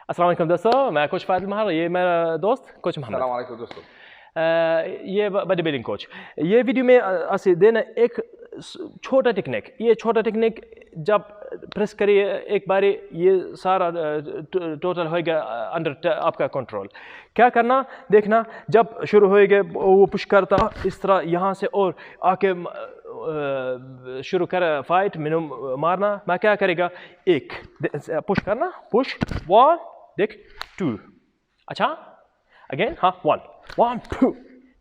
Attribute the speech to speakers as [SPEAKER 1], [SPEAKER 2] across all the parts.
[SPEAKER 1] السلام علیکم دوستو، میں کوچ فائد المہر، یہ میرا دوست کوچ محمد.
[SPEAKER 2] السلام علیکم دوستو.
[SPEAKER 1] یہ باڈی بلڈنگ کوچ. یہ ویڈیو میں اسے دینا ایک چھوٹا ٹیکنیک. یہ چھوٹا ٹیکنیک جب پریس کریے ایک باری یہ سارا ٹوٹل ہوئے گا انڈر آپ کا کنٹرول. کیا کرنا دیکھنا، جب شروع ہوئے گا وہ پش کرتا اس طرح یہاں سے اور آ کے شروع کر فائٹ مینو مارنا. میں کیا کرے گا، ایک پش کرنا، پش 1 دیکھ 2. اچھا اگین، ہاں 1 2.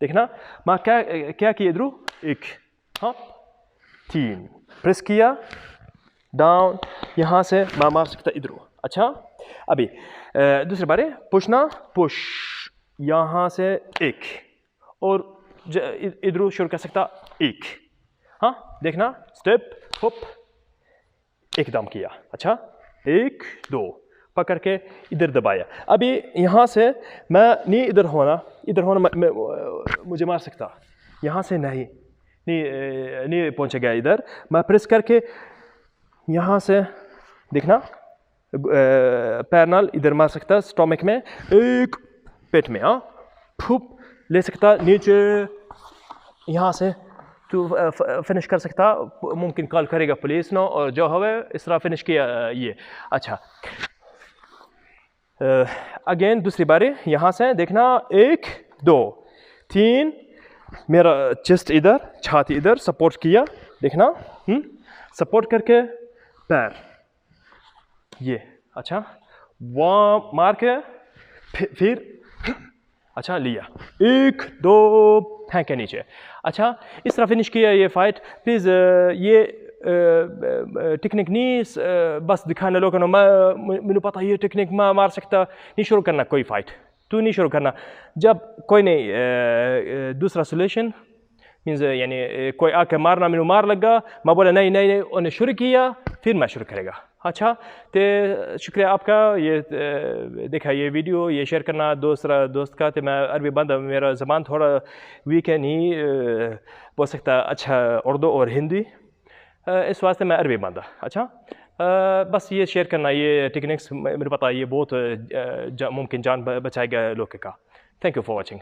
[SPEAKER 1] دیکھنا میں کیا کیا ادھر، ایک ہاں 3 پریس کیا ڈاؤن، یہاں سے میں مار سکتا ادھر. اچھا ابھی دوسرے بارے پوچھنا، پش یہاں سے ایک اور ادھر شروع کر سکتا ایک. ہاں دیکھنا اسٹیپ ہوپ ایک دم کیا. اچھا 1 2 پکڑ کے ادھر دبایا. ابھی یہاں سے میں نہیں ادھر ہونا مجھے مار سکتا، یہاں سے نہیں پہنچے گا ادھر. میں پریس کر کے یہاں سے دیکھنا پیرنال ادھر مار سکتا اسٹومک میں، ایک پیٹ میں ہاں پھوپ لے سکتا نیچے، یہاں سے تو فنش کر سکتا. ممکن کال کرے گا پولیس نو اور جو ہوئے اس طرح فنش کیا یہ. اچھا اگین دوسری باری یہاں سے دیکھنا 1 2 3 میرا چیسٹ ادھر، چھاتی ادھر سپورٹ کیا. دیکھنا سپورٹ کر کے پیر یہ. اچھا وہاں مار کے پھر اچھا لیا 1 2 پھینکے نیچے. اچھا اس طرح فنش کیا یہ فائٹ. پلیز یہ ٹیکنیک نہیں بس دکھانے لوگوں نے مجھے پتا یہ ٹیکنیک میں مار سکتا. نہیں شروع کرنا کوئی فائٹ، تو نہیں شروع کرنا جب کوئی نہیں دوسرا سولوشن مینز یعنی کوئی آ کے مارنا مینو مار لگا، میں بولا نہیں انہیں شروع کیا پھر میں شروع کرے گا. اچھا تو شکریہ آپ کا. یہ دیکھا یہ ویڈیو یہ شیئر کرنا دوست کا. تو میں عربی بند، میرا زبان تھوڑا ویک ہے، نہیں بول سکتا اچھا اردو اور ہندی، اس واسطے میں عربی بند. اچھا بس یہ شیئر کرنا یہ ٹیکنکس، میرے پتا یہ بہت ممکن جان بچائے گا لوگوں کا. Thank you for watching.